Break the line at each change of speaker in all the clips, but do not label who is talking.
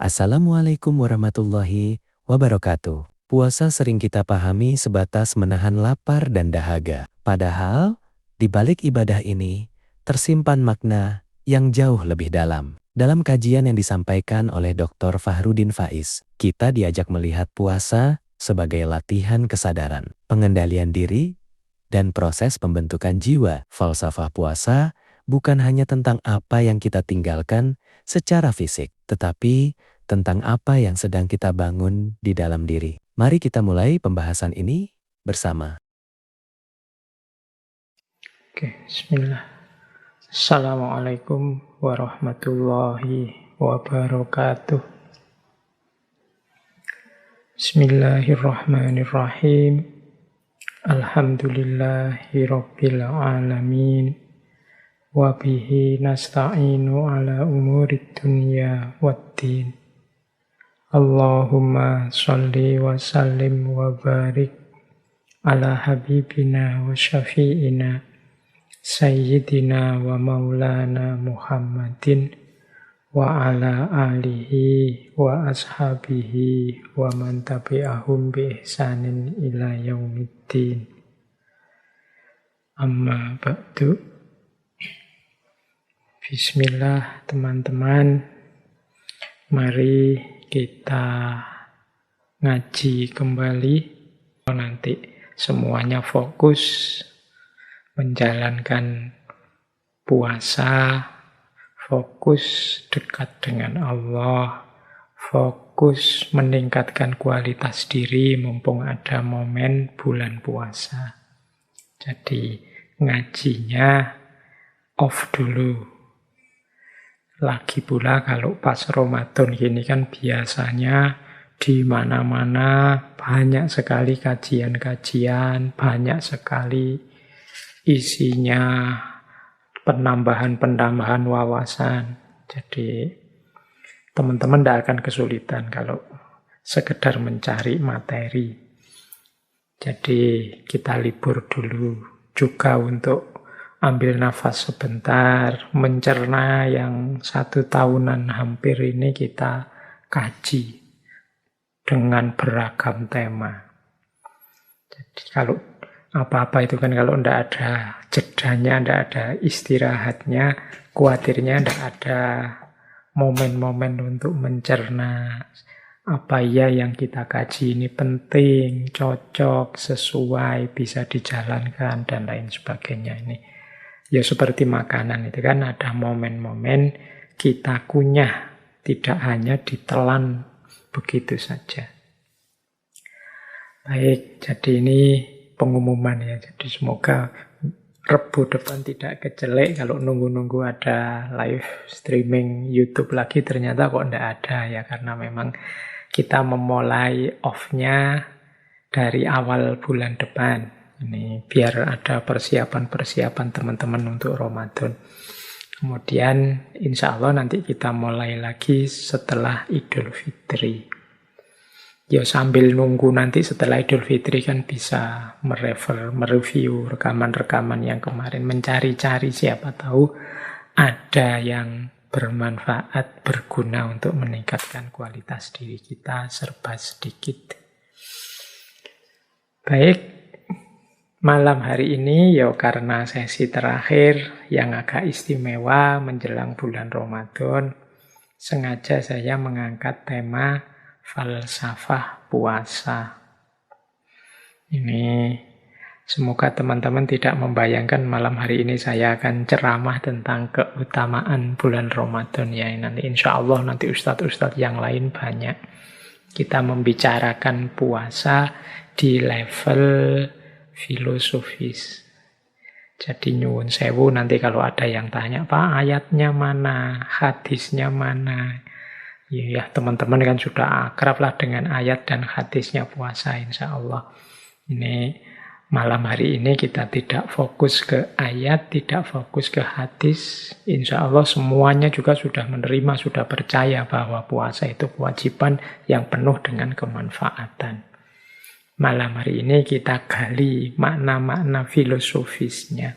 Assalamualaikum warahmatullahi wabarakatuh. Puasa sering kita pahami sebatas menahan lapar dan dahaga. Padahal, di balik ibadah ini, tersimpan makna yang jauh lebih dalam. Dalam kajian yang disampaikan oleh Dr. Fahrudin Faiz, kita diajak melihat puasa sebagai latihan kesadaran, pengendalian diri, dan proses pembentukan jiwa. Falsafah puasa bukan hanya tentang apa yang kita tinggalkan secara fisik, tetapi tentang apa yang sedang kita bangun di dalam diri. Mari kita mulai pembahasan ini bersama.
Oke, bismillah. Assalamualaikum warahmatullahi wabarakatuh. Bismillahirrahmanirrahim. Alhamdulillahi rabbil alamin. Wabihi nasta'inu ala umurid dunya waddin. Allahumma salli wa sallim wa barik ala habibina wa syafi'ina Sayyidina wa maulana Muhammadin wa ala alihi wa ashabihi wa man tabi'ahum bi ihsanin ila yaumiddin. Amma ba'du. Bismillah teman-teman. Mari kita ngaji kembali. Nanti semuanya fokus menjalankan puasa, fokus dekat dengan Allah, fokus meningkatkan kualitas diri mumpung ada momen bulan puasa. Jadi ngajinya off dulu. Lagi pula kalau pas Ramadan gini kan biasanya di mana-mana banyak sekali kajian-kajian, banyak sekali isinya penambahan-penambahan wawasan. Jadi teman-teman tidak akan kesulitan kalau sekedar mencari materi. Jadi kita libur dulu juga untuk ambil nafas sebentar, mencerna yang 1 tahunan hampir ini kita kaji dengan beragam tema. Jadi kalau apa-apa itu kan kalau tidak ada jedanya, tidak ada istirahatnya, khawatirnya tidak ada momen-momen untuk mencerna apa ya yang kita kaji ini penting, cocok, sesuai, bisa dijalankan, dan lain sebagainya. Ini ya seperti makanan itu kan ada momen-momen kita kunyah, tidak hanya ditelan begitu saja. Baik, jadi ini pengumuman ya. Jadi semoga Rebu depan tidak kecelek kalau nunggu-nunggu ada live streaming YouTube lagi, ternyata kok tidak ada ya, karena memang kita memulai off-nya dari awal bulan depan. Ini biar ada persiapan-persiapan teman-teman untuk Ramadan. Kemudian insya Allah nanti kita mulai lagi setelah Idul Fitri. Ya sambil nunggu nanti setelah Idul Fitri kan bisa mereview rekaman-rekaman yang kemarin, mencari-cari siapa tahu ada yang bermanfaat, berguna untuk meningkatkan kualitas diri kita serba sedikit. Baik, malam hari ini ya karena sesi terakhir yang agak istimewa menjelang bulan Ramadan, sengaja saya mengangkat tema falsafah puasa. Ini semoga teman-teman tidak membayangkan malam hari ini saya akan ceramah tentang keutamaan bulan Ramadan ya. Nanti insya Allah nanti ustadz-ustadz yang lain banyak. Kita membicarakan puasa di level filosofis. Jadi nyuwun sewu nanti kalau ada yang tanya, Pak ayatnya mana, hadisnya mana? Ya teman-teman kan sudah akrab lah dengan ayat dan hadisnya puasa insya Allah. Ini malam hari ini kita tidak fokus ke ayat, tidak fokus ke hadis. Insya Allah semuanya juga sudah menerima, sudah percaya bahwa puasa itu kewajiban yang penuh dengan kemanfaatan. Malam hari ini kita gali makna-makna filosofisnya.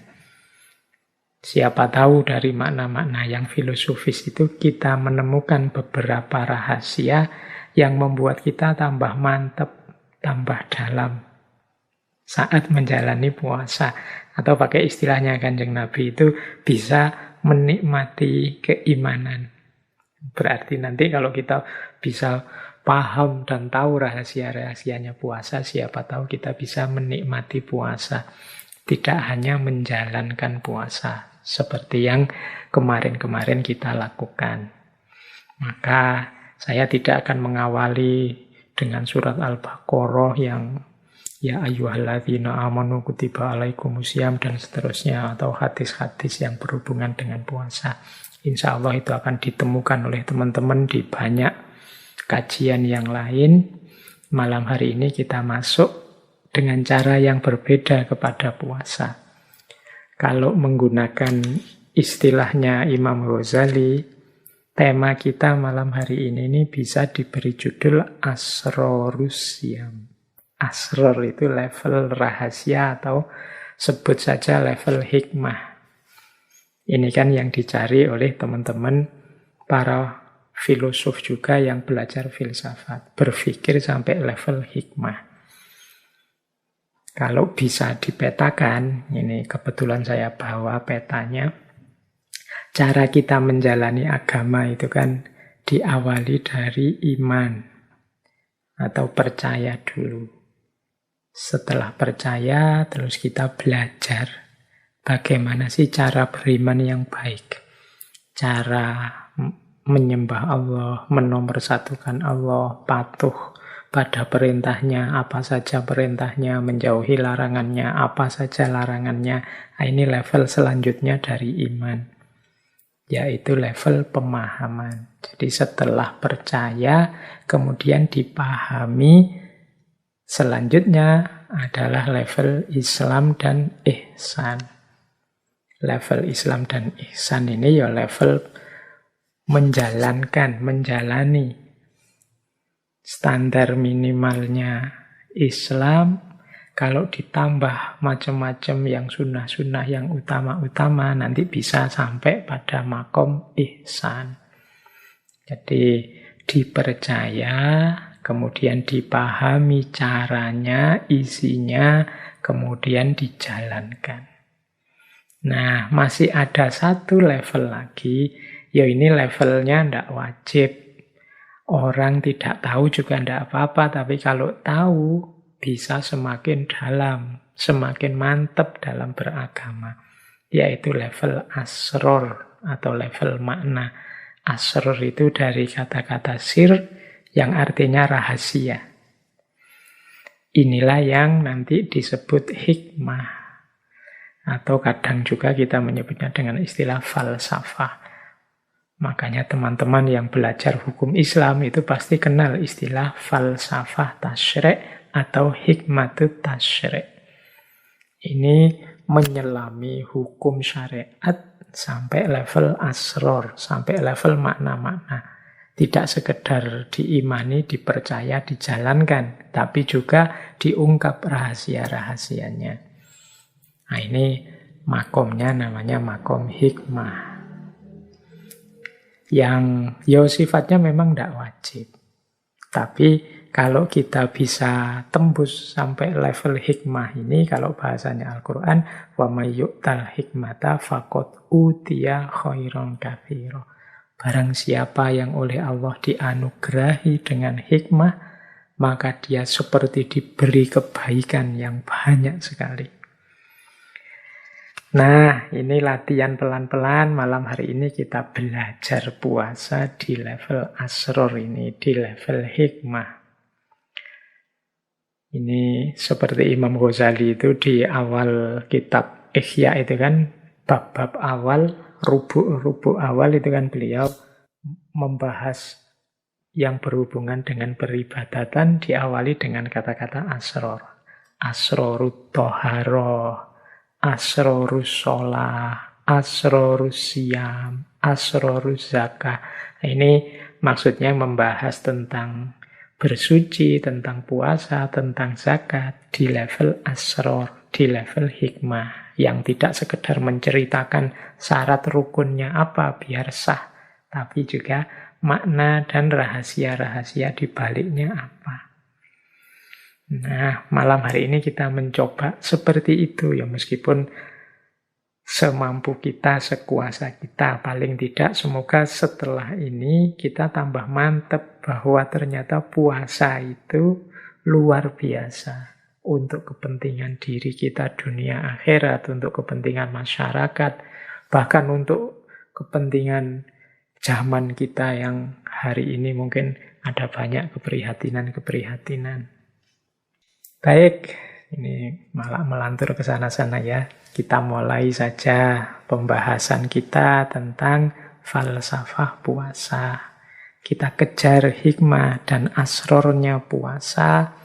Siapa tahu dari makna-makna yang filosofis itu kita menemukan beberapa rahasia yang membuat kita tambah mantap, tambah dalam saat menjalani puasa. Atau pakai istilahnya Kanjeng Nabi itu bisa menikmati keimanan. Berarti nanti kalau kita bisa paham dan tahu rahasia-rahasianya puasa, siapa tahu kita bisa menikmati puasa. Tidak hanya menjalankan puasa, seperti yang kemarin-kemarin kita lakukan. Maka saya tidak akan mengawali dengan surat Al-Baqarah yang ya ayyuhalladzina amanu kutiba alaikumusiyam dan seterusnya, atau hadis-hadis yang berhubungan dengan puasa. Insya Allah itu akan ditemukan oleh teman-teman di banyak kajian yang lain. Malam hari ini kita masuk dengan cara yang berbeda kepada puasa. Kalau menggunakan istilahnya Imam Ghazali, tema kita malam hari ini bisa diberi judul Asrorus Syam. Asror itu level rahasia atau sebut saja level hikmah. Ini kan yang dicari oleh teman-teman para filosof juga yang belajar filsafat. Berpikir sampai level hikmah. Kalau bisa dipetakan, ini kebetulan saya bawa petanya, cara kita menjalani agama itu kan diawali dari iman atau percaya dulu. Setelah percaya, terus kita belajar bagaimana sih cara beriman yang baik. Cara menyembah Allah, menomorsatukan Allah, patuh pada perintahnya, apa saja perintahnya, menjauhi larangannya, apa saja larangannya. Nah, ini level selanjutnya dari iman, yaitu level pemahaman. Jadi setelah percaya, kemudian dipahami, selanjutnya adalah level Islam dan ihsan. Level Islam dan ihsan ini ya level menjalankan, menjalani. Standar minimalnya Islam, kalau ditambah macam-macam yang sunnah-sunnah yang utama-utama, nanti bisa sampai pada makom ihsan. Jadi dipercaya, kemudian dipahami caranya, isinya, kemudian dijalankan. Nah, masih ada satu level lagi, ya ini levelnya tidak wajib. Orang tidak tahu juga tidak apa-apa, tapi kalau tahu bisa semakin dalam, semakin mantap dalam beragama. Yaitu level asror atau level makna. Asror itu dari kata-kata sir yang artinya rahasia. Inilah yang nanti disebut hikmah. Atau kadang juga kita menyebutnya dengan istilah falsafah. Makanya teman-teman yang belajar hukum Islam itu pasti kenal istilah falsafah tasyri' atau hikmatut tasyri'. Ini menyelami hukum syariat sampai level asror, sampai level makna-makna. Tidak sekedar diimani, dipercaya, dijalankan, tapi juga diungkap rahasia-rahasianya. Nah, ini makomnya namanya makom hikmah. Yang sifatnya memang tidak wajib. Tapi kalau kita bisa tembus sampai level hikmah ini, kalau bahasanya Al-Quran, وَمَنْ يُؤْتَ الْحِكْمَةَ فَقَدْ أُوتِيَ خَيْرًا كَثِيرًا. Barang siapa yang oleh Allah dianugerahi dengan hikmah, maka dia seperti diberi kebaikan yang banyak sekali. Nah, ini latihan pelan-pelan. Malam hari ini kita belajar puasa di level asror ini, di level hikmah. Ini seperti Imam Ghazali itu di awal kitab Ihya itu kan, bab-bab awal, rubuk-rubuk awal itu kan beliau membahas yang berhubungan dengan peribadatan diawali dengan kata-kata asror. Asrorut toharoh, asrorus sholah, asrorus siyam, asrorus zakah. Ini maksudnya membahas tentang bersuci, tentang puasa, tentang zakat di level asror, di level hikmah. yang tidak sekedar menceritakan syarat rukunnya apa biar sah, tapi juga makna dan rahasia-rahasia di baliknya apa. Nah, malam hari ini kita mencoba seperti itu ya, meskipun semampu kita, sekuasa kita. Paling tidak semoga setelah ini kita tambah mantep bahwa ternyata puasa itu luar biasa. Untuk kepentingan diri kita dunia akhirat, untuk kepentingan masyarakat, bahkan untuk kepentingan zaman kita yang hari ini mungkin ada banyak keprihatinan-keprihatinan. Baik, ini malah melantur ke sana-sana ya. Kita mulai saja pembahasan kita tentang falsafah puasa. Kita kejar hikmah dan asrornya puasa.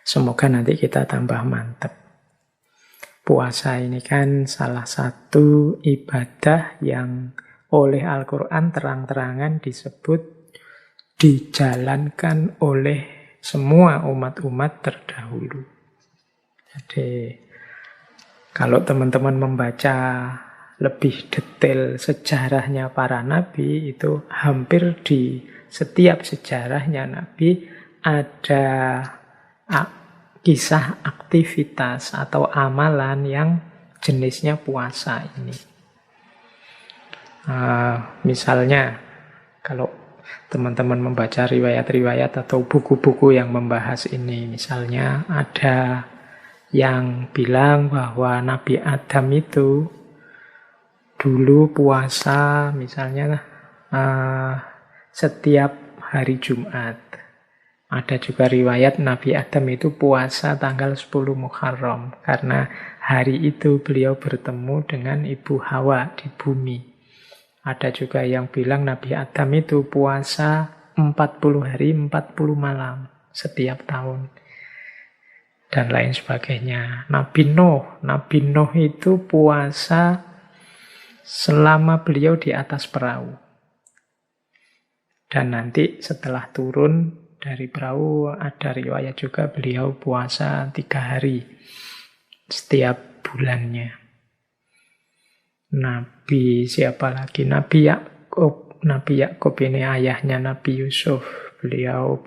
Semoga nanti kita tambah mantap. Puasa ini kan salah satu ibadah yang oleh Al-Quran terang-terangan disebut dijalankan oleh semua umat-umat terdahulu. Jadi, kalau teman-teman membaca lebih detail sejarahnya para nabi, itu hampir di setiap sejarahnya nabi ada kisah aktivitas atau amalan yang jenisnya puasa ini. Misalnya, kalau teman-teman membaca riwayat-riwayat atau buku-buku yang membahas ini, misalnya ada yang bilang bahwa Nabi Adam itu dulu puasa misalnya setiap hari Jumat. Ada juga riwayat Nabi Adam itu puasa tanggal 10 Muharram karena hari itu beliau bertemu dengan Ibu Hawa di bumi. Ada juga yang bilang Nabi Adam itu puasa 40 hari, 40 malam setiap tahun. Dan lain sebagainya. Nabi Nuh itu puasa selama beliau di atas perahu. Dan nanti setelah turun dari perahu ada riwayat juga beliau puasa 3 hari setiap bulannya. Nabi siapa lagi? Nabi Yakub. Nabi Yakub ini ayahnya Nabi Yusuf. Beliau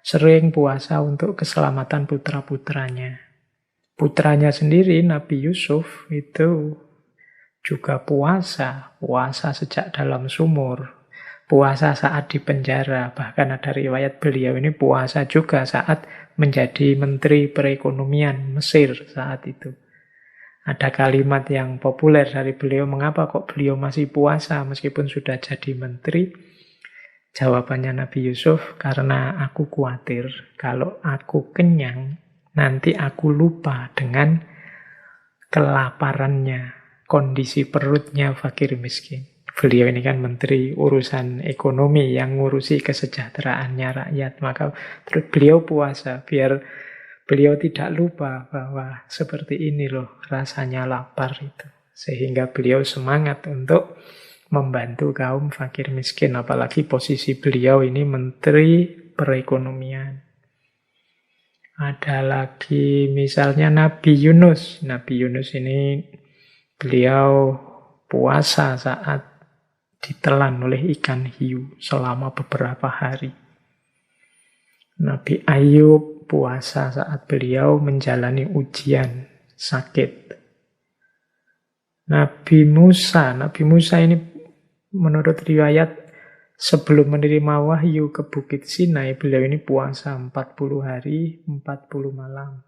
sering puasa untuk keselamatan putra-putranya. Putranya sendiri Nabi Yusuf itu juga puasa sejak dalam sumur. Puasa saat di penjara. Bahkan ada riwayat beliau ini puasa juga saat menjadi Menteri Perekonomian Mesir saat itu. Ada kalimat yang populer dari beliau, mengapa kok beliau masih puasa meskipun sudah jadi menteri? Jawabannya Nabi Yusuf, karena aku khawatir kalau aku kenyang, nanti aku lupa dengan kelaparannya, kondisi perutnya fakir miskin. Beliau ini kan menteri urusan ekonomi yang ngurusi kesejahteraannya rakyat. Maka terus beliau puasa biar beliau tidak lupa bahwa seperti ini loh rasanya lapar itu. Sehingga beliau semangat untuk membantu kaum fakir miskin. Apalagi posisi beliau ini menteri perekonomian. Ada lagi misalnya Nabi Yunus. Nabi Yunus ini beliau puasa saat ditelan oleh ikan hiu selama beberapa hari. Nabi Ayub puasa saat beliau menjalani ujian sakit. Nabi Musa ini menurut riwayat sebelum menerima wahyu ke Bukit Sinai, beliau ini puasa 40 hari, 40 malam.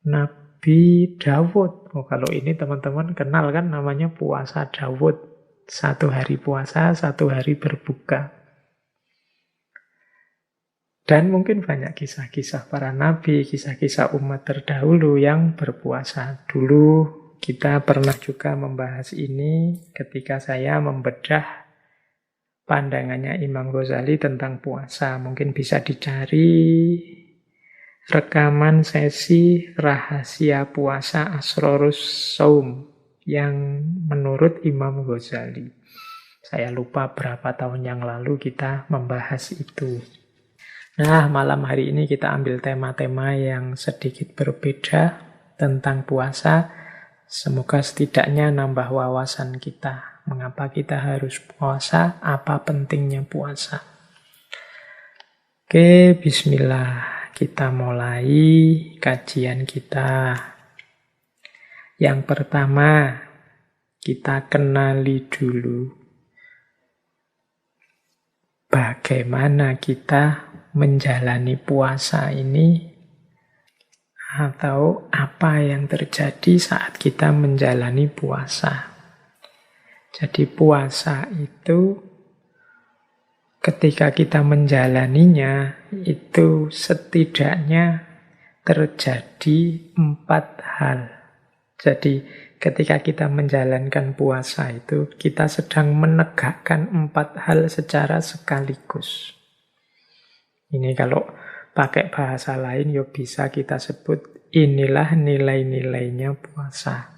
Nabi Dawud, kalau ini teman-teman kenal kan namanya puasa Dawud. 1 hari puasa, 1 hari berbuka. Dan mungkin banyak kisah-kisah para nabi, kisah-kisah umat terdahulu yang berpuasa. Dulu kita pernah juga membahas ini ketika saya membedah pandangannya Imam Ghazali tentang puasa. Mungkin bisa dicari rekaman sesi rahasia puasa Asrorus Saum yang menurut Imam Ghazali. Saya lupa berapa tahun yang lalu kita membahas itu. Nah, malam hari ini kita ambil tema-tema yang sedikit berbeda tentang puasa. Semoga setidaknya nambah wawasan kita. Mengapa kita harus puasa? Apa pentingnya puasa? Oke, bismillah. Kita mulai kajian kita. Yang pertama, kita kenali dulu bagaimana kita menjalani puasa ini, atau apa yang terjadi saat kita menjalani puasa. Jadi puasa itu ketika kita menjalaninya itu setidaknya terjadi 4 hal. Jadi ketika kita menjalankan puasa itu kita sedang menegakkan 4 hal secara sekaligus. Ini kalau pakai bahasa lain ya bisa kita sebut inilah nilai-nilainya puasa.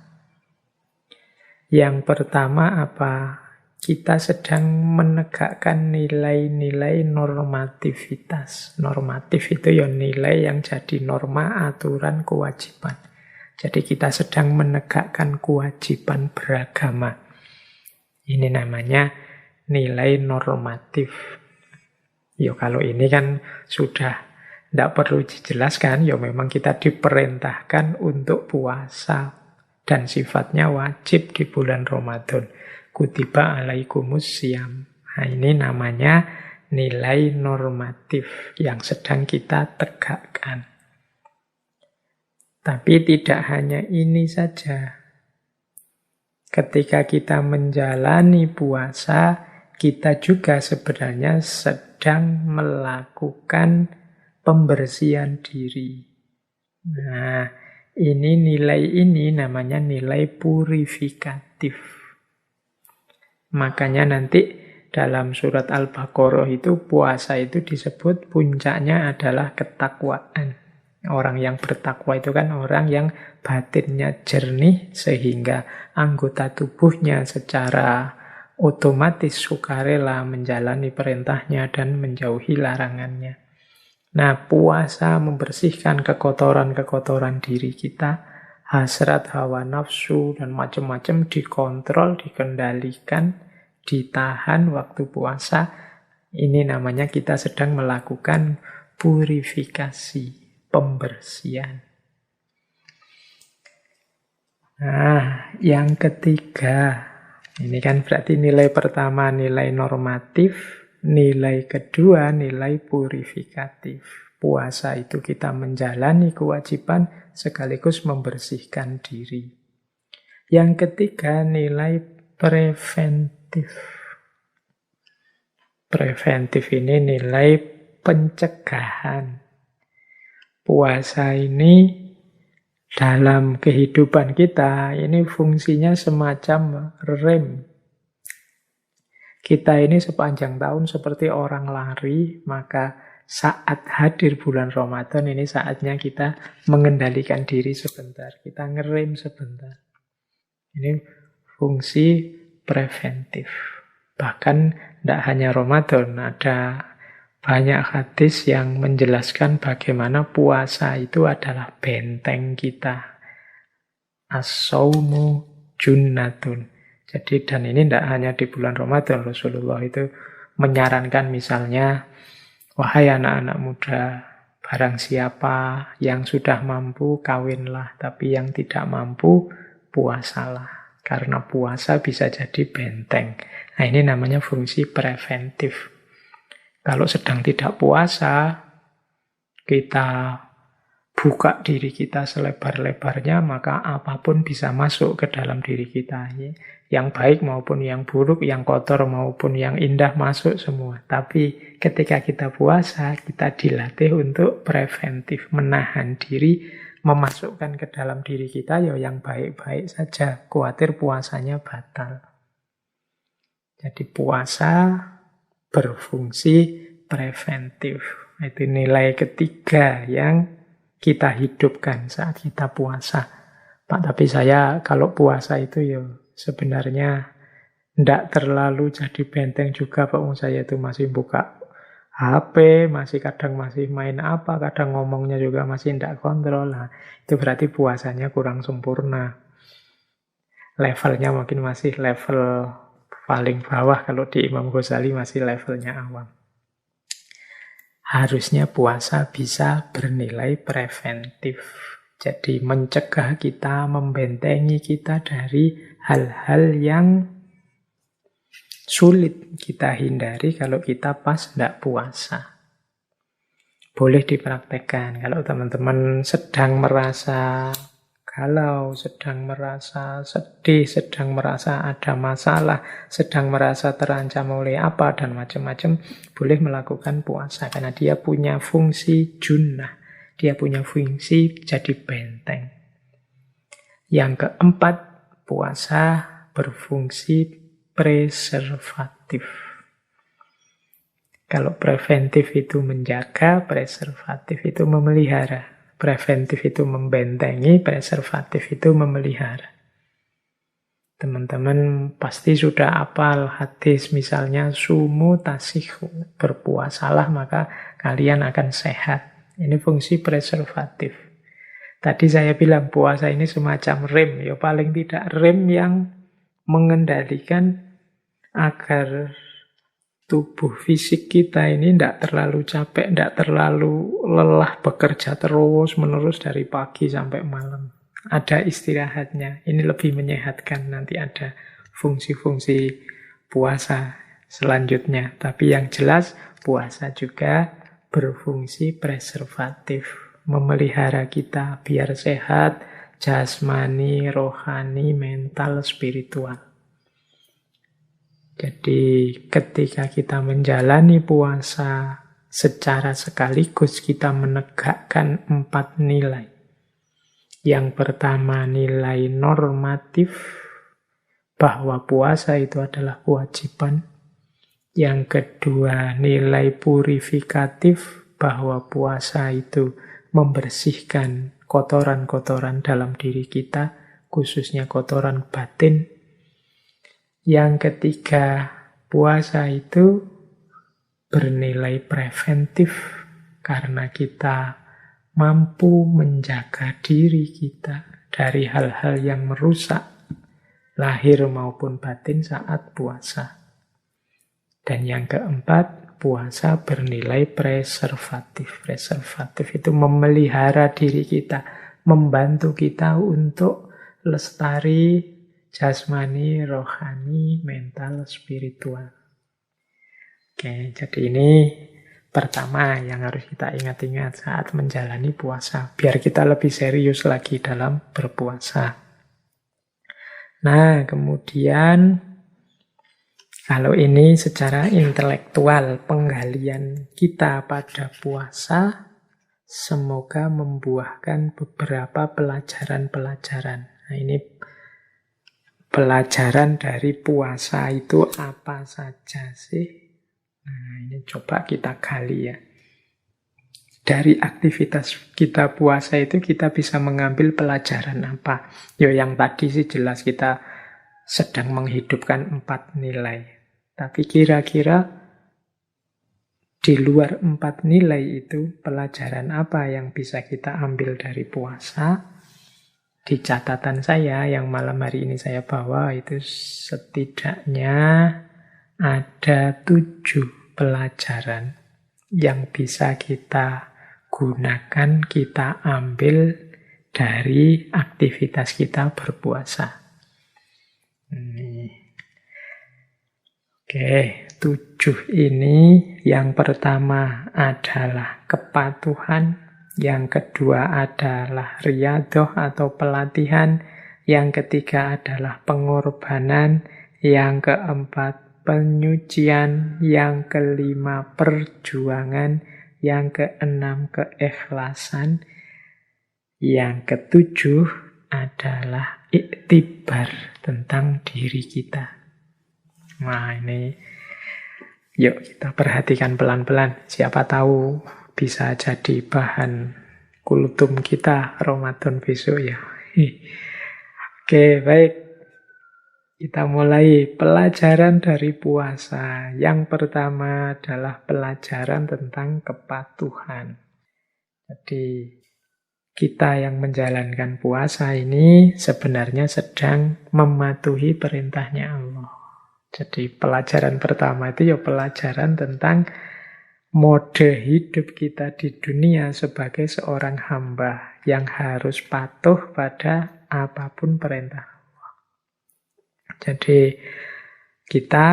Yang pertama apa? Kita sedang menegakkan nilai-nilai normativitas. Normatif itu ya nilai yang jadi norma, aturan, kewajiban. Jadi kita sedang menegakkan kewajiban beragama. Ini namanya nilai normatif. Ya kalau ini kan sudah tidak perlu dijelaskan, ya memang kita diperintahkan untuk puasa. Dan sifatnya wajib di bulan Ramadan. Kutiba alaikumus syiyam. Nah ini namanya nilai normatif yang sedang kita tegakkan. Tapi tidak hanya ini saja. Ketika kita menjalani puasa, kita juga sebenarnya sedang melakukan pembersihan diri. Nah, nilai ini namanya nilai purifikatif. Makanya nanti dalam surat Al-Baqarah itu puasa itu disebut puncaknya adalah ketakwaan. Orang yang bertakwa itu kan orang yang batinnya jernih sehingga anggota tubuhnya secara otomatis sukarela menjalani perintahnya dan menjauhi larangannya. Nah, puasa membersihkan kekotoran-kekotoran diri kita, hasrat, hawa nafsu, dan macam-macam dikontrol, dikendalikan, ditahan waktu puasa. Ini namanya kita sedang melakukan purifikasi, pembersihan. Nah, yang ketiga, ini kan berarti nilai pertama nilai normatif, nilai kedua nilai purifikatif. Puasa itu kita menjalani kewajiban sekaligus membersihkan diri. Yang ketiga nilai preventif. Preventif ini nilai pencegahan. Puasa ini dalam kehidupan kita ini fungsinya semacam rem. Kita ini sepanjang tahun seperti orang lari, maka saat hadir bulan Ramadan ini saatnya kita mengendalikan diri sebentar. Kita ngerem sebentar. Ini fungsi preventif. Bahkan tidak hanya Ramadan, ada banyak hadis yang menjelaskan bagaimana puasa itu adalah benteng kita. As-saumu junnatun. Jadi dan ini tidak hanya di bulan Ramadan, Rasulullah itu menyarankan misalnya, wahai anak-anak muda, barang siapa yang sudah mampu kawinlah, tapi yang tidak mampu puasalah. Karena puasa bisa jadi benteng. Nah ini namanya fungsi preventif. Kalau sedang tidak puasa, kita buka diri kita selebar-lebarnya, maka apapun bisa masuk ke dalam diri kita. Yang baik maupun yang buruk, yang kotor maupun yang indah masuk semua. Tapi ketika kita puasa, kita dilatih untuk preventif, menahan diri, memasukkan ke dalam diri kita yang baik-baik saja. Khawatir puasanya batal. Jadi puasa berfungsi preventif. Itu nilai ketiga yang kita hidupkan saat kita puasa. Pak, tapi saya kalau puasa itu sebenarnya tidak terlalu jadi benteng juga, Pak. Saya itu masih buka HP, masih main apa, kadang ngomongnya juga masih tidak kontrol. Nah, itu berarti puasanya kurang sempurna. Levelnya mungkin masih level paling bawah, kalau di Imam Ghazali masih levelnya awam. Harusnya puasa bisa bernilai preventif. Jadi mencegah kita, membentengi kita dari hal-hal yang sulit kita hindari kalau kita pas tidak puasa. Boleh dipraktekkan. Kalau teman-teman sedang merasa galau, sedang merasa sedih, sedang merasa ada masalah, sedang merasa terancam oleh apa, dan macam-macam, boleh melakukan puasa. Karena dia punya fungsi junnah. Dia punya fungsi jadi benteng. Yang keempat, puasa berfungsi preservatif. Kalau preventif itu menjaga, preservatif itu memelihara. Preventif itu membentengi, preservatif itu memelihara. Teman-teman pasti sudah hafal hadis, misalnya sumu tasihhu, berpuasalah maka kalian akan sehat. Ini fungsi preservatif. Tadi saya bilang puasa ini semacam rem, ya paling tidak rem yang mengendalikan agar tubuh fisik kita ini tidak terlalu capek, tidak terlalu lelah bekerja terus-menerus dari pagi sampai malam. Ada istirahatnya. Ini lebih menyehatkan. Nanti ada fungsi-fungsi puasa selanjutnya. Tapi yang jelas puasa juga berfungsi preservatif. Memelihara kita biar sehat, jasmani, rohani, mental, spiritual. Jadi ketika kita menjalani puasa secara sekaligus kita menegakkan 4 nilai. Yang pertama nilai normatif, bahwa puasa itu adalah kewajiban. Yang kedua nilai purifikatif, bahwa puasa itu membersihkan kotoran-kotoran dalam diri kita, khususnya kotoran batin. Yang ketiga, puasa itu bernilai preventif karena kita mampu menjaga diri kita dari hal-hal yang merusak lahir maupun batin saat puasa. Dan yang keempat, puasa bernilai preservatif. Preservatif itu memelihara diri kita, membantu kita untuk lestari jasmani, rohani, mental, spiritual. Oke, jadi ini pertama yang harus kita ingat-ingat saat menjalani puasa, biar kita lebih serius lagi dalam berpuasa. Nah, kemudian kalau ini secara intelektual, penggalian kita pada puasa semoga membuahkan beberapa pelajaran-pelajaran. Nah, ini pelajaran dari puasa itu apa saja sih? Nah, ini coba kita gali ya. Dari aktivitas kita puasa itu kita bisa mengambil pelajaran apa? Yo, yang tadi sih jelas kita sedang menghidupkan 4 nilai. Tapi kira-kira di luar 4 nilai itu, pelajaran apa yang bisa kita ambil dari puasa? Di catatan saya yang malam hari ini saya bawa itu setidaknya ada 7 pelajaran yang bisa kita gunakan, kita ambil dari aktivitas kita berpuasa. Oke, 7 ini yang pertama adalah kepatuhan, yang kedua adalah riyadhah atau pelatihan, yang ketiga adalah pengorbanan, yang keempat penyucian, yang kelima perjuangan, yang keenam keikhlasan, yang ketujuh adalah iktibar tentang diri kita. Nah, ini yuk kita perhatikan pelan-pelan. Siapa tahu bisa jadi bahan kultum kita Ramadan besok ya. Oke, baik. Kita mulai pelajaran dari puasa. Yang pertama adalah pelajaran tentang kepatuhan. Jadi kita yang menjalankan puasa ini sebenarnya sedang mematuhi perintahnya Allah. Jadi pelajaran pertama itu ya pelajaran tentang mode hidup kita di dunia sebagai seorang hamba yang harus patuh pada apapun perintah. Jadi kita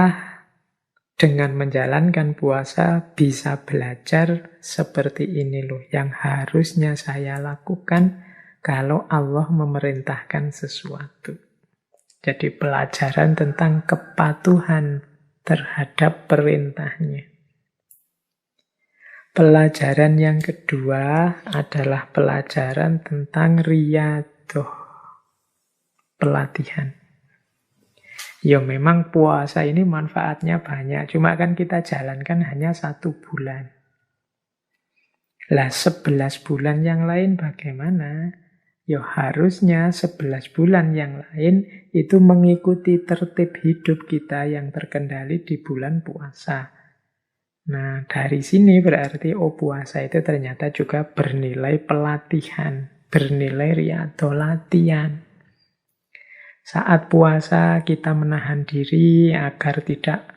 dengan menjalankan puasa bisa belajar seperti ini loh yang harusnya saya lakukan kalau Allah memerintahkan sesuatu. Jadi pelajaran tentang kepatuhan terhadap perintahnya. Pelajaran yang kedua adalah pelajaran tentang riyadhah, pelatihan. Ya memang puasa ini manfaatnya banyak, cuma kan kita jalankan hanya 1 bulan. Lah 11 bulan yang lain bagaimana? Ya harusnya 11 bulan yang lain itu mengikuti tertib hidup kita yang terkendali di bulan puasa. Nah dari sini berarti puasa itu ternyata juga bernilai pelatihan, bernilai riyadhah, latihan. Saat puasa kita menahan diri agar tidak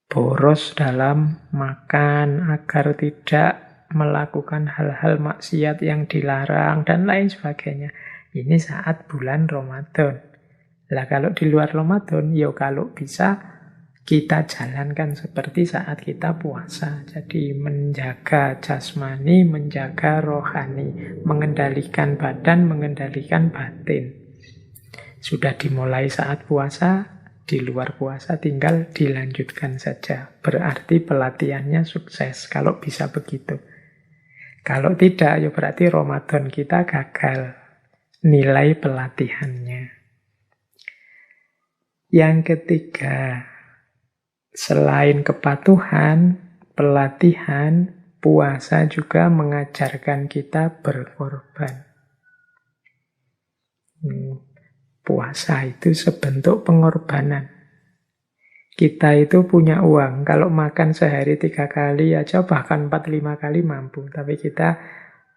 boros dalam makan, agar tidak melakukan hal-hal maksiat yang dilarang, dan lain sebagainya. Ini saat bulan Ramadan. Lah kalau di luar Ramadan, ya kalau bisa kita jalankan seperti saat kita puasa. Jadi menjaga jasmani, menjaga rohani, mengendalikan badan, mengendalikan batin. Sudah dimulai saat puasa, di luar puasa tinggal dilanjutkan saja. Berarti pelatihannya sukses kalau bisa begitu. Kalau tidak, ya berarti Ramadan kita gagal nilai pelatihannya. Yang ketiga, selain kepatuhan, pelatihan, puasa juga mengajarkan kita berkorban. Puasa itu sebentuk pengorbanan. Kita itu punya uang, kalau makan sehari 3 kali aja, bahkan 4-5 kali mampu. Tapi kita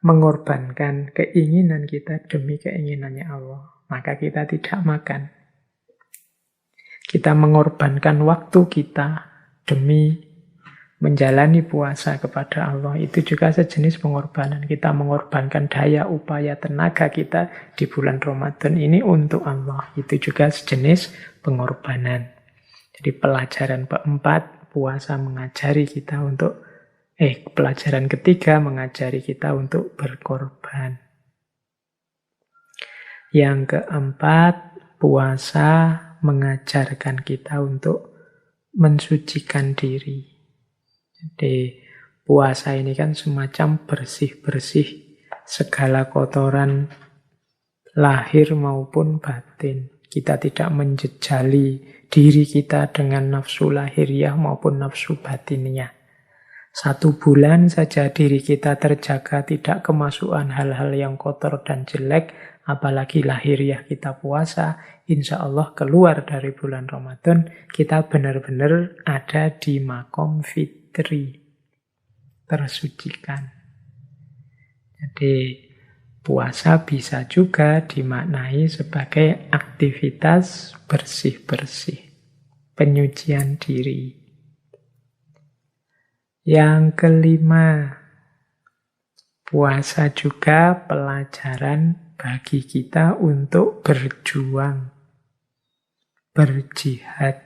mengorbankan keinginan kita demi keinginannya Allah. Maka kita tidak makan. Kita mengorbankan waktu kita demi menjalani puasa kepada Allah. Itu juga sejenis pengorbanan. Kita mengorbankan daya, upaya, tenaga kita di bulan Ramadan ini untuk Allah. Itu juga sejenis pengorbanan. Jadi pelajaran keempat, puasa mengajari kita untuk pelajaran ketiga mengajari kita untuk berkorban. Yang keempat, puasa mengajarkan kita untuk mensucikan diri. Jadi puasa ini kan semacam bersih-bersih segala kotoran lahir maupun batin. Kita tidak menjejali diri kita dengan nafsu lahiriah maupun nafsu batiniah. 1 bulan saja diri kita terjaga, tidak kemasukan hal-hal yang kotor dan jelek, apalagi lahiriah kita puasa, insya Allah keluar dari bulan Ramadan, kita benar-benar ada di makom fitri, tersucikan. Jadi puasa bisa juga dimaknai sebagai aktivitas bersih-bersih, penyucian diri. Yang kelima, puasa juga pelajaran bagi kita untuk berjuang, berjihad,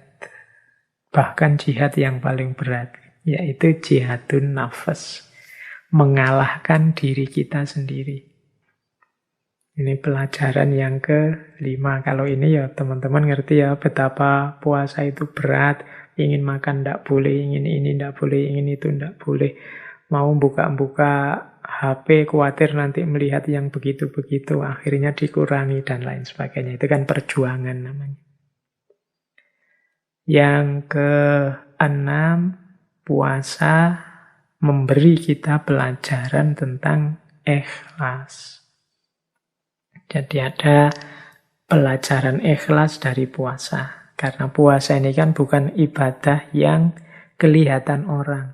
bahkan jihad yang paling berat, yaitu jihadun nafas, mengalahkan diri kita sendiri. Ini pelajaran yang kelima. Kalau ini ya teman-teman ngerti ya betapa puasa itu berat. Ingin makan tidak boleh, ingin ini tidak boleh, ingin itu tidak boleh. Mau buka-buka HP, khawatir nanti melihat yang begitu-begitu, akhirnya dikurangi dan lain sebagainya. Itu kan perjuangan namanya. Yang keenam, puasa memberi kita pelajaran tentang ikhlas. Jadi ada pelajaran ikhlas dari puasa. Karena puasa ini kan bukan ibadah yang kelihatan orang.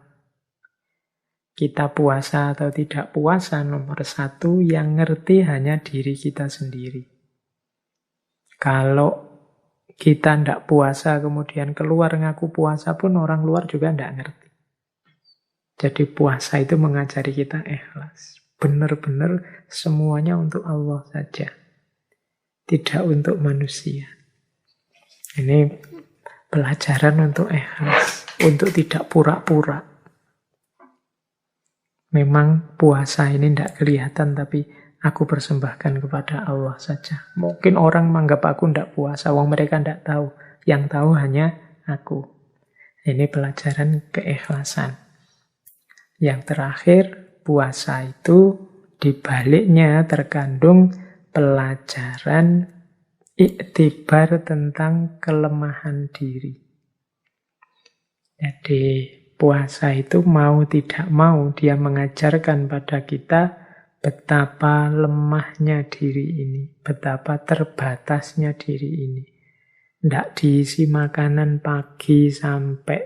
Kita puasa atau tidak puasa, nomor satu yang ngerti hanya diri kita sendiri. Kalau kita tidak puasa kemudian keluar ngaku puasa pun orang luar juga tidak ngerti. Jadi puasa itu mengajari kita ikhlas. Benar-benar semuanya untuk Allah saja. Tidak untuk manusia. Ini pelajaran untuk ikhlas. Untuk tidak pura-pura. Memang puasa ini tidak kelihatan, tapi aku persembahkan kepada Allah saja. Mungkin orang menganggap aku tidak puasa, wong mereka tidak tahu. Yang tahu hanya aku. Ini pelajaran keikhlasan. Yang terakhir, puasa itu di baliknya terkandung pelajaran iktibar tentang kelemahan diri. Jadi puasa itu mau tidak mau dia mengajarkan pada kita betapa lemahnya diri ini, betapa terbatasnya diri ini. Tidak diisi makanan pagi sampai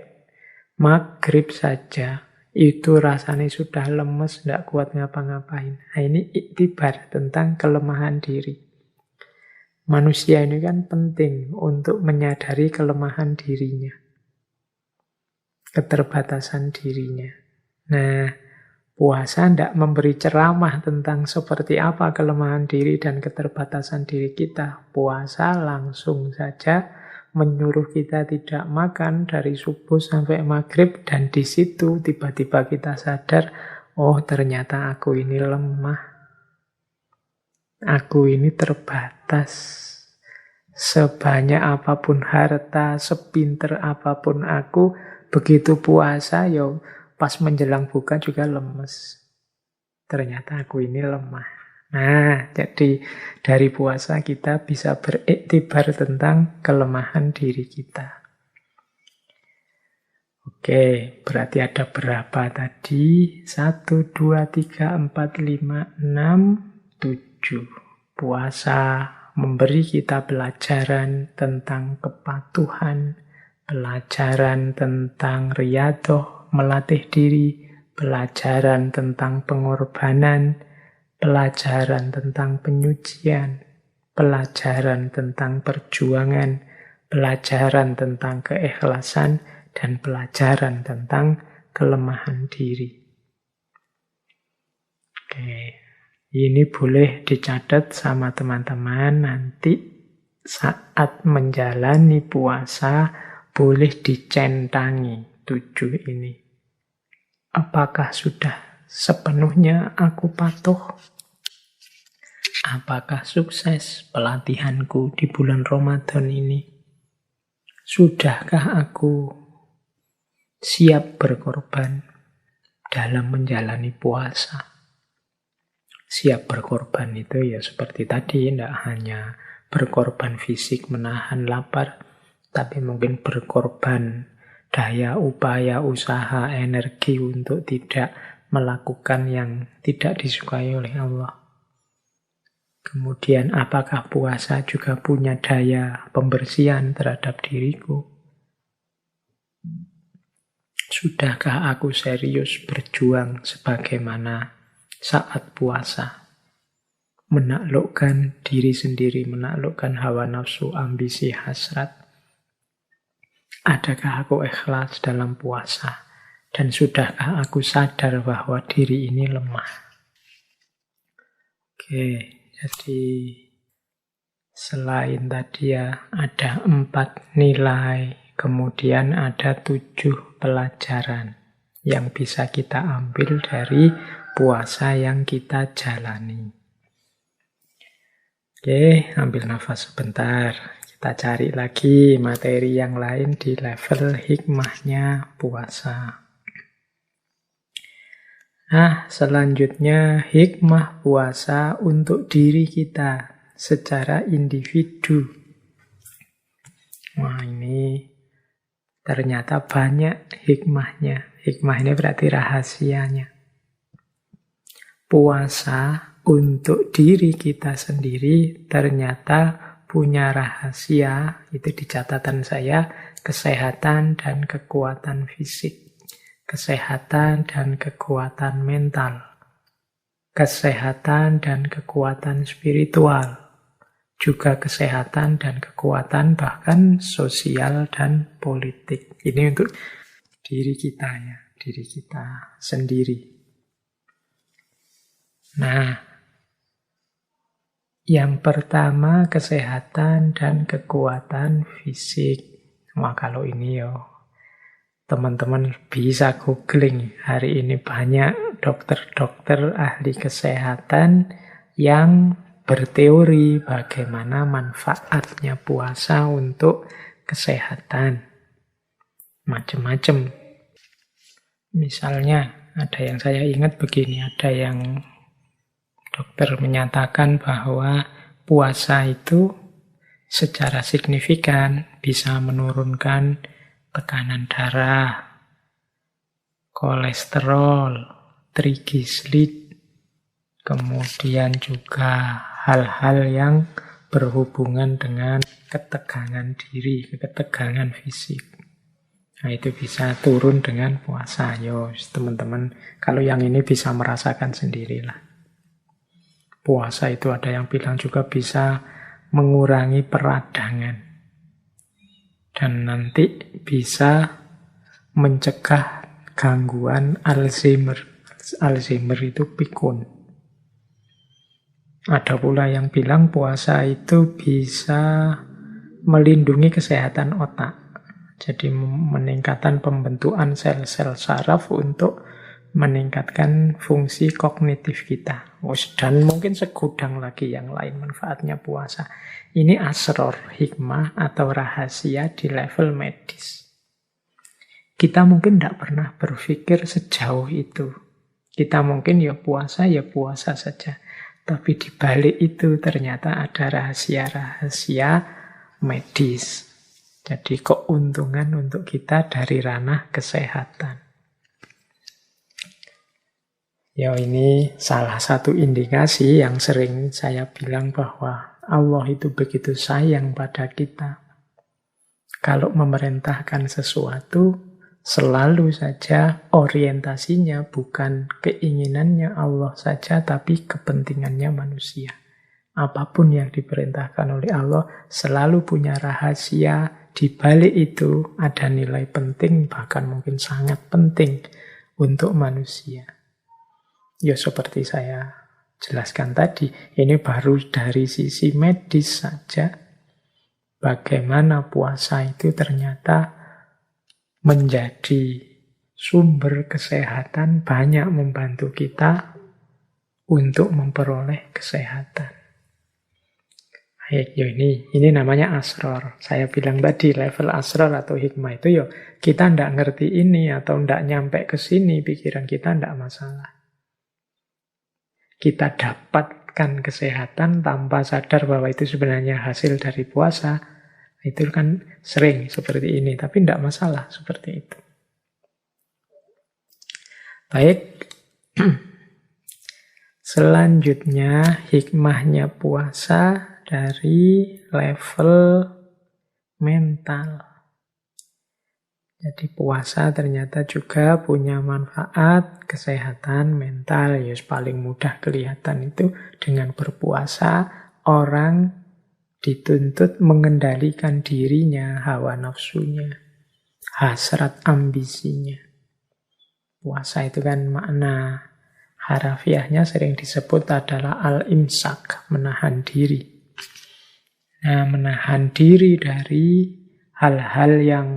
maghrib saja, itu rasanya sudah lemes, tidak kuat ngapa-ngapain. Nah, ini iktibar tentang kelemahan diri. Manusia ini kan penting untuk menyadari kelemahan dirinya. Keterbatasan dirinya. Nah, puasa tidak memberi ceramah tentang seperti apa kelemahan diri dan keterbatasan diri kita. Puasa langsung saja menyuruh kita tidak makan dari subuh sampai maghrib, dan di situ tiba-tiba kita sadar, oh ternyata aku ini lemah. Aku ini terbatas. Sebanyak apapun harta, sepinter apapun aku, begitu puasa, ya pas menjelang buka juga lemes. Ternyata aku ini lemah. Nah, jadi dari puasa kita bisa beriktibar tentang kelemahan diri kita. Oke, berarti ada berapa tadi? 1, 2, 3, 4, 5, 6, 7. Puasa memberi kita pelajaran tentang kepatuhan, pelajaran tentang riyadhah, melatih diri, pelajaran tentang pengorbanan, pelajaran tentang penyucian, pelajaran tentang perjuangan, pelajaran tentang keikhlasan, dan pelajaran tentang kelemahan diri. Oke, ini boleh dicatat sama teman-teman nanti saat menjalani puasa, boleh dicentangi 7 ini. Apakah sudah sepenuhnya aku patuh? Apakah sukses pelatihanku di bulan Ramadan ini? Sudahkah aku siap berkorban dalam menjalani puasa? Siap berkorban itu ya seperti tadi, tidak hanya berkorban fisik menahan lapar, tapi mungkin berkorban daya, upaya, usaha, energi untuk tidak melakukan yang tidak disukai oleh Allah. Kemudian apakah puasa juga punya daya pembersihan terhadap diriku? Sudahkah aku serius berjuang sebagaimana saat puasa? Menaklukkan diri sendiri, menaklukkan hawa nafsu, ambisi, hasrat. Adakah aku ikhlas dalam puasa? Dan sudahkah aku sadar bahwa diri ini lemah? Oke, jadi selain tadi ya ada 4 nilai, kemudian ada 7 pelajaran yang bisa kita ambil dari puasa yang kita jalani. Oke, ambil nafas sebentar. Kita cari lagi materi yang lain di level hikmahnya puasa. Nah, selanjutnya hikmah puasa untuk diri kita secara individu. Wah, ini ternyata banyak hikmahnya. Hikmah ini berarti rahasianya. Puasa untuk diri kita sendiri ternyata punya rahasia, itu di catatan saya, kesehatan dan kekuatan fisik, kesehatan dan kekuatan mental, kesehatan dan kekuatan spiritual, juga kesehatan dan kekuatan bahkan sosial dan politik. Ini untuk diri kita ya, diri kita sendiri. Nah, yang pertama kesehatan dan kekuatan fisik. Wah, kalau ini teman-teman bisa googling. Hari ini banyak dokter-dokter ahli kesehatan yang berteori bagaimana manfaatnya puasa untuk kesehatan. Macam-macam. Misalnya, ada yang saya ingat begini, ada yang dokter menyatakan bahwa puasa itu secara signifikan bisa menurunkan tekanan darah, kolesterol, trigliserid, kemudian juga hal-hal yang berhubungan dengan ketegangan diri, ketegangan fisik. Nah, itu bisa turun dengan puasa. Teman-teman, kalau yang ini bisa merasakan sendirilah. Puasa itu ada yang bilang juga bisa mengurangi peradangan. Dan nanti bisa mencegah gangguan Alzheimer. Alzheimer itu pikun. Ada pula yang bilang puasa itu bisa melindungi kesehatan otak. Jadi meningkatkan pembentukan sel-sel saraf untuk meningkatkan fungsi kognitif kita. Dan mungkin segudang lagi yang lain manfaatnya puasa. Ini asror, hikmah atau rahasia di level medis. Kita mungkin tidak pernah berpikir sejauh itu. Kita mungkin ya puasa saja. Tapi di balik itu ternyata ada rahasia-rahasia medis. Jadi keuntungan untuk kita dari ranah kesehatan. Ini salah satu indikasi yang sering saya bilang bahwa Allah itu begitu sayang pada kita. Kalau memerintahkan sesuatu, selalu saja orientasinya bukan keinginannya Allah saja, tapi kepentingannya manusia. Apapun yang diperintahkan oleh Allah selalu punya rahasia. Di balik itu ada nilai penting, bahkan mungkin sangat penting untuk manusia. Seperti saya jelaskan tadi, ini baru dari sisi medis saja. Bagaimana puasa itu ternyata menjadi sumber kesehatan, banyak membantu kita untuk memperoleh kesehatan. Ini namanya asror. Saya bilang tadi level asror atau hikmah itu kita tidak ngerti ini atau tidak nyampe ke sini, pikiran kita tidak masalah. Kita dapatkan kesehatan tanpa sadar bahwa itu sebenarnya hasil dari puasa. Itu kan sering seperti ini, tapi tidak masalah seperti itu. Baik. Selanjutnya hikmahnya puasa dari level mental. Jadi puasa ternyata juga punya manfaat kesehatan mental. Paling mudah kelihatan itu dengan berpuasa orang dituntut mengendalikan dirinya, hawa nafsunya, hasrat ambisinya. Puasa itu kan makna harafiahnya sering disebut adalah al-imsak, menahan diri. Nah, menahan diri dari hal-hal yang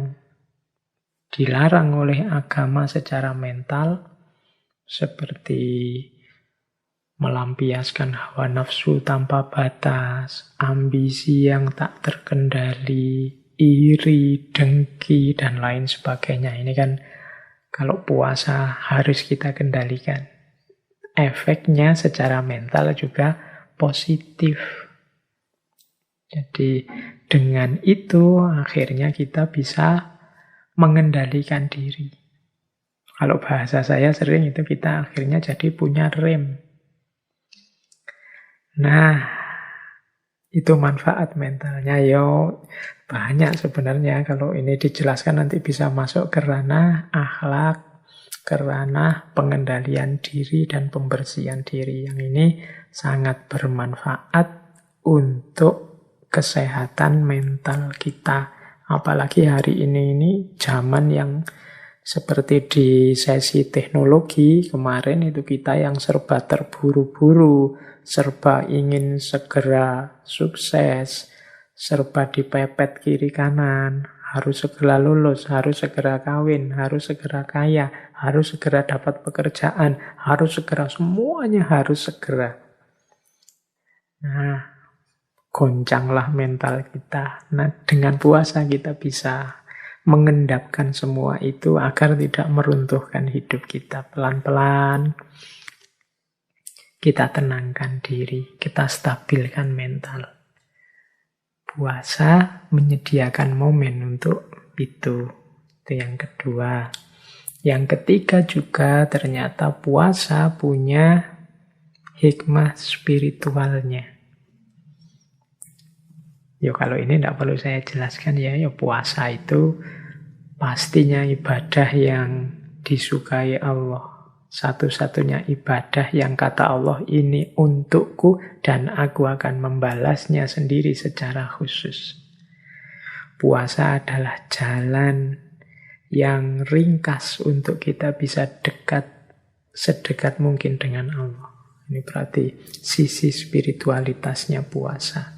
dilarang oleh agama secara mental, seperti melampiaskan hawa nafsu tanpa batas, ambisi yang tak terkendali, iri, dengki, dan lain sebagainya. Ini kan kalau puasa harus kita kendalikan. Efeknya secara mental juga positif. Jadi dengan itu akhirnya kita bisa mengendalikan diri. Kalau bahasa saya sering itu kita akhirnya jadi punya rem. Nah, Itu manfaat mentalnya. Yo, banyak sebenarnya. Kalau ini dijelaskan nanti bisa masuk ke ranah akhlak, ke ranah pengendalian diri dan pembersihan diri. Yang ini sangat bermanfaat untuk kesehatan mental kita. Apalagi hari ini zaman yang seperti di sesi teknologi kemarin itu kita yang serba terburu-buru, serba ingin segera sukses, serba dipepet kiri kanan, harus segera lulus, harus segera kawin, harus segera kaya, harus segera dapat pekerjaan, harus segera, semuanya harus segera. Nah, goncanglah mental kita. Nah, dengan puasa kita bisa mengendapkan semua itu agar tidak meruntuhkan hidup kita. Pelan-pelan kita tenangkan diri, kita stabilkan mental. Puasa menyediakan momen untuk itu. Itu yang kedua. Yang ketiga juga ternyata puasa punya hikmah spiritualnya. Ya kalau ini tidak perlu saya jelaskan ya, puasa itu pastinya ibadah yang disukai Allah. Satu-satunya ibadah yang kata Allah ini untukku dan aku akan membalasnya sendiri secara khusus. Puasa adalah jalan yang ringkas untuk kita bisa dekat, sedekat mungkin dengan Allah. Ini berarti sisi spiritualitasnya puasa.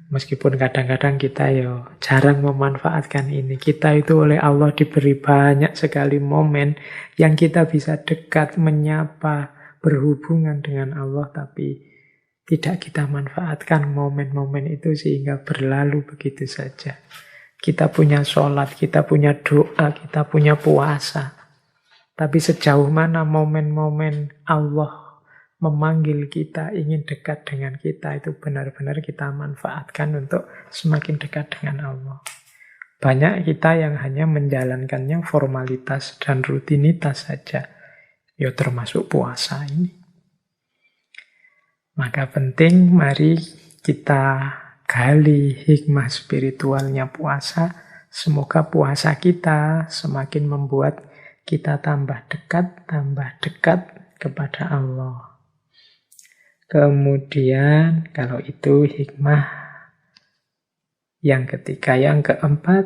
Meskipun kadang-kadang kita jarang memanfaatkan ini. Kita itu oleh Allah diberi banyak sekali momen yang kita bisa dekat, menyapa, berhubungan dengan Allah. Tapi tidak kita manfaatkan momen-momen itu sehingga berlalu begitu saja. Kita punya sholat, kita punya doa, kita punya puasa. Tapi sejauh mana momen-momen Allah memanggil kita, ingin dekat dengan kita, itu benar-benar kita manfaatkan untuk semakin dekat dengan Allah. Banyak kita yang hanya menjalankannya formalitas dan rutinitas saja. Ya termasuk puasa ini. Maka penting mari kita gali hikmah spiritualnya puasa. Semoga puasa kita semakin membuat kita tambah dekat kepada Allah. Kemudian kalau itu hikmah yang ketiga. Yang keempat,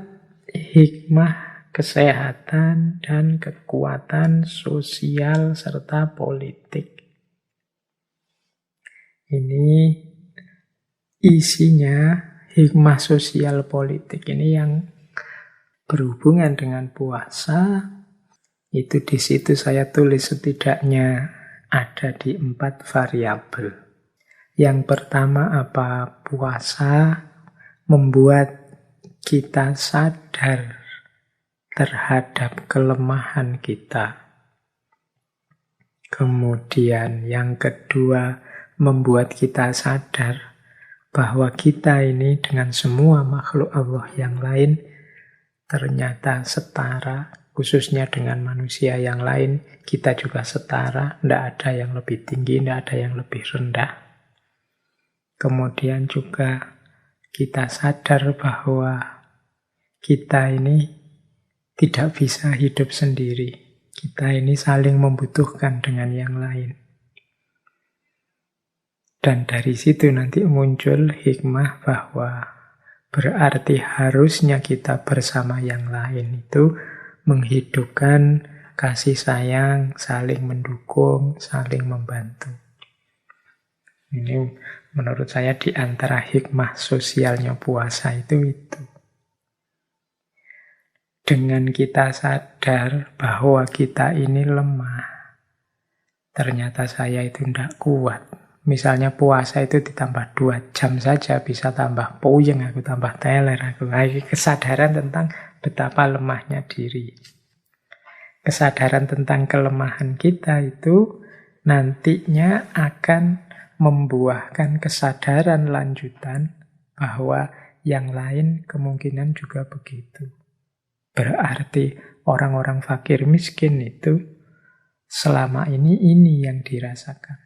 hikmah kesehatan dan kekuatan sosial serta politik. Ini isinya hikmah sosial politik. Ini yang berhubungan dengan puasa. Itu di situ saya tulis setidaknya ada di 4 variabel. Yang pertama apa? Puasa membuat kita sadar terhadap kelemahan kita. Kemudian yang kedua, membuat kita sadar bahwa kita ini dengan semua makhluk Allah yang lain ternyata setara. Khususnya dengan manusia yang lain, kita juga setara, tidak ada yang lebih tinggi, tidak ada yang lebih rendah. Kemudian juga kita sadar bahwa kita ini tidak bisa hidup sendiri. Kita ini saling membutuhkan dengan yang lain. Dan dari situ nanti muncul hikmah bahwa berarti harusnya kita bersama yang lain itu menghidupkan kasih sayang, saling mendukung, saling membantu. Ini menurut saya di antara hikmah sosialnya puasa itu. Dengan kita sadar bahwa kita ini lemah, ternyata saya itu tidak kuat. Misalnya puasa itu ditambah 2 jam saja bisa tambah puyeng aku, tambah teler aku. Kesadaran tentang betapa lemahnya diri. Kesadaran tentang kelemahan kita itu nantinya akan membuahkan kesadaran lanjutan bahwa yang lain kemungkinan juga begitu. Berarti orang-orang fakir miskin itu selama ini yang dirasakan.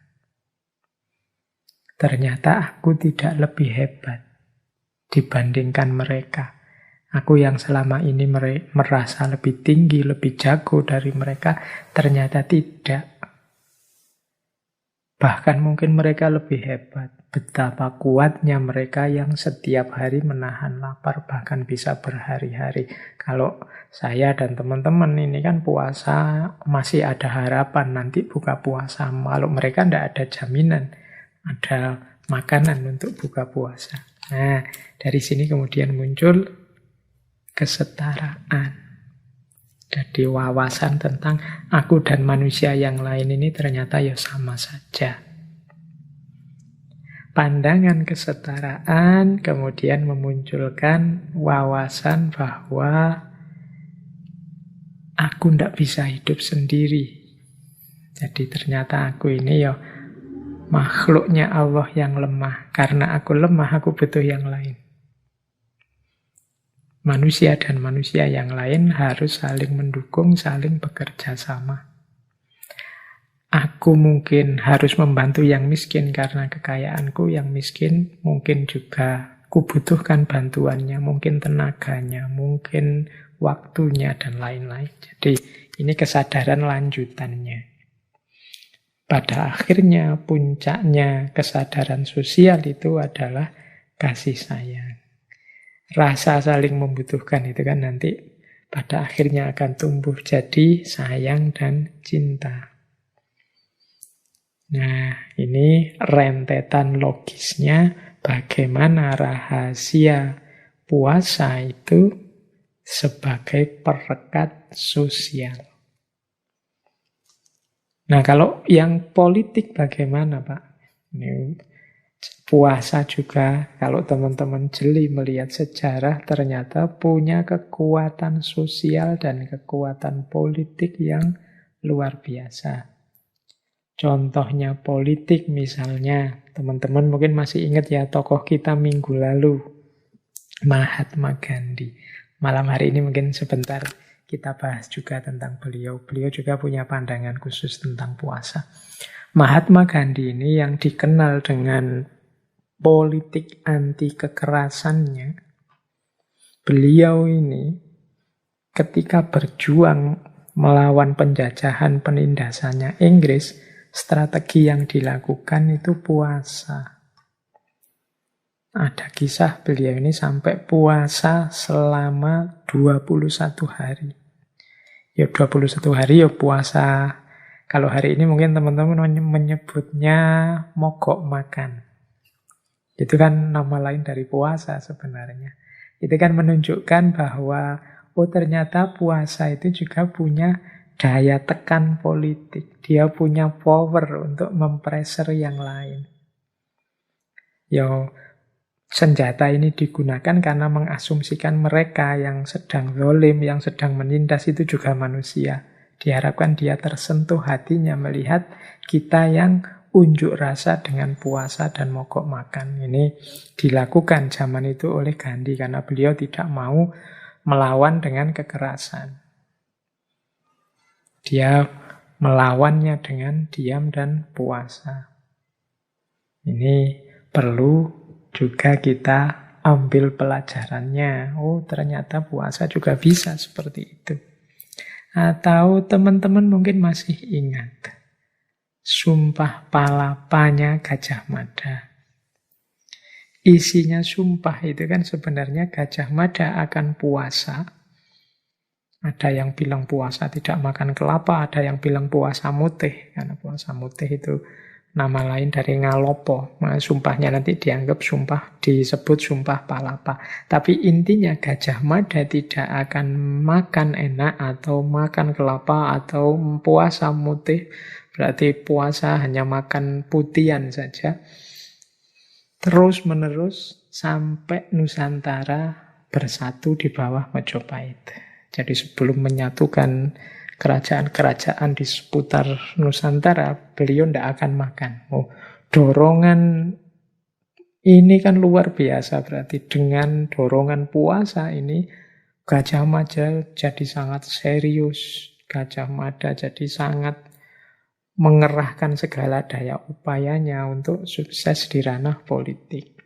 Ternyata aku tidak lebih hebat dibandingkan mereka. Aku yang selama ini merasa lebih tinggi, lebih jago dari mereka, ternyata tidak. Bahkan mungkin mereka lebih hebat. Betapa kuatnya mereka yang setiap hari menahan lapar, bahkan bisa berhari-hari. Kalau saya dan teman-teman ini kan puasa, masih ada harapan nanti buka puasa. Kalau mereka tidak ada jaminan, ada makanan untuk buka puasa. Nah, dari sini kemudian muncul kesetaraan. Jadi wawasan tentang aku dan manusia yang lain ini ternyata ya sama saja. Pandangan kesetaraan kemudian memunculkan wawasan bahwa aku tidak bisa hidup sendiri. Jadi ternyata aku ini ya makhluknya Allah yang lemah. Karena aku lemah, aku butuh yang lain. Manusia dan manusia yang lain harus saling mendukung, saling bekerja sama. Aku mungkin harus membantu yang miskin karena kekayaanku, yang miskin mungkin juga kubutuhkan bantuannya, mungkin tenaganya, mungkin waktunya, dan lain-lain. Jadi ini kesadaran lanjutannya. Pada akhirnya, puncaknya kesadaran sosial itu adalah kasih sayang. Rasa saling membutuhkan itu kan nanti pada akhirnya akan tumbuh jadi sayang dan cinta. Nah, ini rentetan logisnya bagaimana rahasia puasa itu sebagai perekat sosial. Nah, kalau yang politik bagaimana, Pak? Ini puasa juga, kalau teman-teman jeli melihat sejarah, ternyata punya kekuatan sosial dan kekuatan politik yang luar biasa. Contohnya politik misalnya, teman-teman mungkin masih ingat ya tokoh kita minggu lalu, Mahatma Gandhi. Malam hari ini mungkin sebentar kita bahas juga tentang beliau. Beliau juga punya pandangan khusus tentang puasa. Mahatma Gandhi ini yang dikenal dengan politik anti kekerasannya, beliau ini ketika berjuang melawan penjajahan penindasannya Inggris, strategi yang dilakukan itu puasa. Ada kisah beliau ini sampai puasa selama 21 hari. Ya 21 hari ya puasa. Kalau hari ini mungkin teman-teman menyebutnya mogok makan. Itu kan nama lain dari puasa sebenarnya. Itu kan menunjukkan bahwa ternyata puasa itu juga punya daya tekan politik. Dia punya power untuk mempressure yang lain. Ya, senjata ini digunakan karena mengasumsikan mereka yang sedang zalim, yang sedang menindas itu juga manusia. Diharapkan dia tersentuh hatinya melihat kita yang unjuk rasa dengan puasa dan mogok makan. Ini dilakukan zaman itu oleh Gandhi karena beliau tidak mau melawan dengan kekerasan. Dia melawannya dengan diam dan puasa. Ini perlu juga kita ambil pelajarannya. Oh, ternyata puasa juga bisa seperti itu. Atau teman-teman mungkin masih ingat Sumpah Palapanya Gajah Mada. Isinya sumpah itu kan sebenarnya Gajah Mada akan puasa. Ada yang bilang puasa tidak makan kelapa, ada yang bilang puasa mutih. Karena puasa mutih itu nama lain dari ngalopo. Nah, sumpahnya nanti dianggap sumpah, disebut sumpah palapa. Tapi intinya Gajah Mada tidak akan makan enak atau makan kelapa atau puasa mutih. Berarti puasa hanya makan putihan saja. Terus menerus sampai Nusantara bersatu di bawah Majapahit. Jadi sebelum menyatukan kerajaan-kerajaan di seputar Nusantara, beliau tidak akan makan. Oh, dorongan ini kan luar biasa berarti. Dengan dorongan puasa ini, Gajah Mada jadi sangat serius. Gajah Mada jadi sangat mengerahkan segala daya upayanya untuk sukses di ranah politik.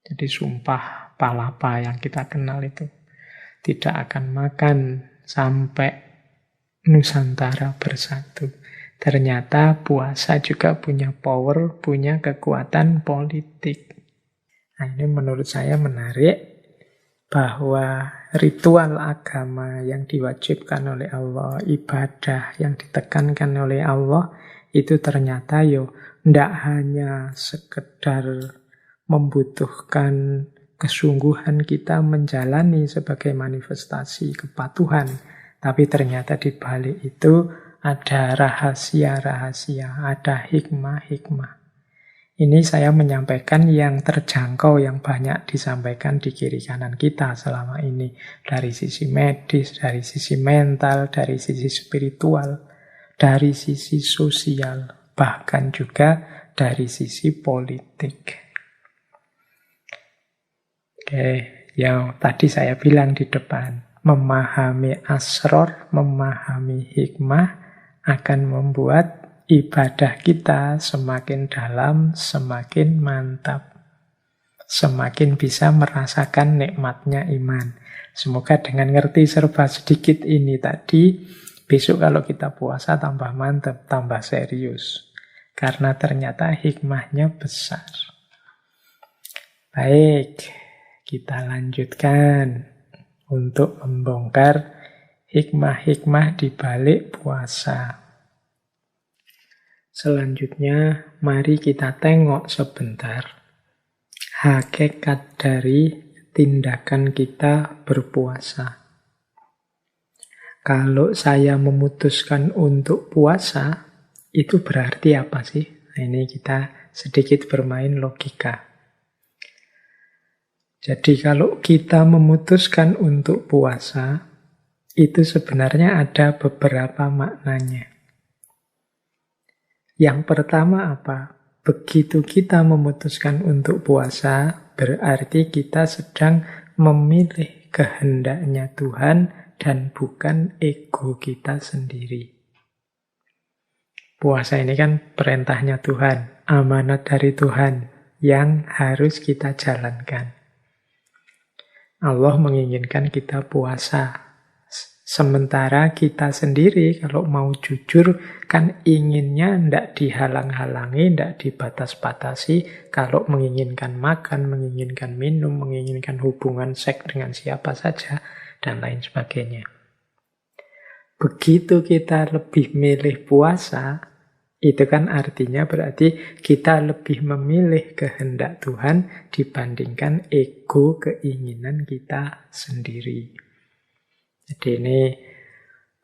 Jadi sumpah palapa yang kita kenal itu, tidak akan makan sampai Nusantara bersatu. Ternyata puasa juga punya power, punya kekuatan politik. Nah, ini menurut saya menarik, bahwa ritual agama yang diwajibkan oleh Allah, ibadah yang ditekankan oleh Allah, itu ternyata tidak hanya sekedar membutuhkan kesungguhan kita menjalani sebagai manifestasi kepatuhan, tapi ternyata di balik itu ada rahasia-rahasia, ada hikmah-hikmah. Ini saya menyampaikan yang terjangkau, yang banyak disampaikan di kiri kanan kita selama ini. Dari sisi medis, dari sisi mental, dari sisi spiritual, dari sisi sosial, bahkan juga dari sisi politik. Oke, yang tadi saya bilang di depan, memahami asror, memahami hikmah akan membuat ibadah kita semakin dalam, semakin mantap. Semakin bisa merasakan nikmatnya iman. Semoga dengan ngerti serba sedikit ini tadi, besok kalau kita puasa tambah mantap, tambah serius. Karena ternyata hikmahnya besar. Baik, kita lanjutkan untuk membongkar hikmah-hikmah di balik puasa. Selanjutnya, mari kita tengok sebentar hakikat dari tindakan kita berpuasa. Kalau saya memutuskan untuk puasa, itu berarti apa sih? Nah, ini kita sedikit bermain logika. Jadi kalau kita memutuskan untuk puasa, itu sebenarnya ada beberapa maknanya. Yang pertama apa? Begitu kita memutuskan untuk puasa, berarti kita sedang memilih kehendaknya Tuhan dan bukan ego kita sendiri. Puasa ini kan perintahnya Tuhan, amanat dari Tuhan yang harus kita jalankan. Allah menginginkan kita puasa. Sementara kita sendiri kalau mau jujur kan inginnya tidak dihalang-halangi, tidak dibatas-batasi. Kalau menginginkan makan, menginginkan minum, menginginkan hubungan seks dengan siapa saja, dan lain sebagainya. Begitu kita lebih milih puasa, itu kan artinya berarti kita lebih memilih kehendak Tuhan dibandingkan ego keinginan kita sendiri. Jadi ini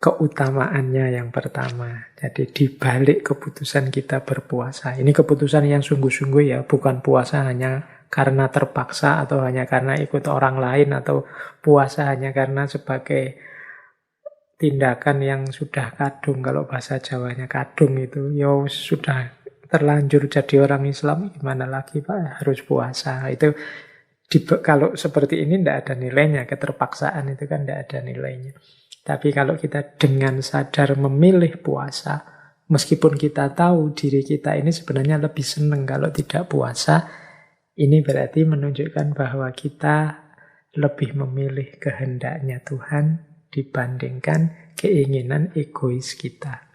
keutamaannya yang pertama. Jadi dibalik keputusan kita berpuasa. Ini keputusan yang sungguh-sungguh ya, bukan puasa hanya karena terpaksa atau hanya karena ikut orang lain atau puasa hanya karena sebagai tindakan yang sudah kadung. Kalau bahasa Jawanya kadung itu, ya sudah terlanjur jadi orang Islam, gimana lagi Pak, harus puasa. Itu kalau seperti ini tidak ada nilainya, keterpaksaan itu kan tidak ada nilainya. Tapi kalau kita dengan sadar memilih puasa, meskipun kita tahu diri kita ini sebenarnya lebih senang kalau tidak puasa, ini berarti menunjukkan bahwa kita lebih memilih kehendaknya Tuhan dibandingkan keinginan egois kita.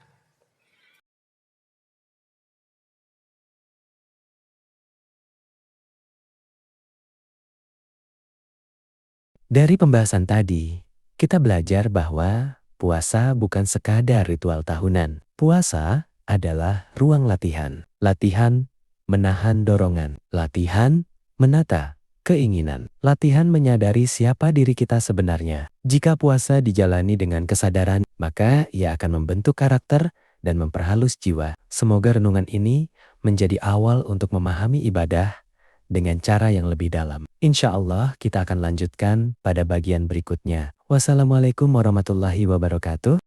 Dari pembahasan tadi, kita belajar bahwa puasa bukan sekadar ritual tahunan. Puasa adalah ruang latihan. Latihan menahan dorongan. Latihan menata keinginan. Latihan menyadari siapa diri kita sebenarnya. Jika puasa dijalani dengan kesadaran, maka ia akan membentuk karakter dan memperhalus jiwa. Semoga renungan ini menjadi awal untuk memahami ibadah dengan cara yang lebih dalam. Insya Allah kita akan lanjutkan pada bagian berikutnya. Wassalamualaikum warahmatullahi wabarakatuh.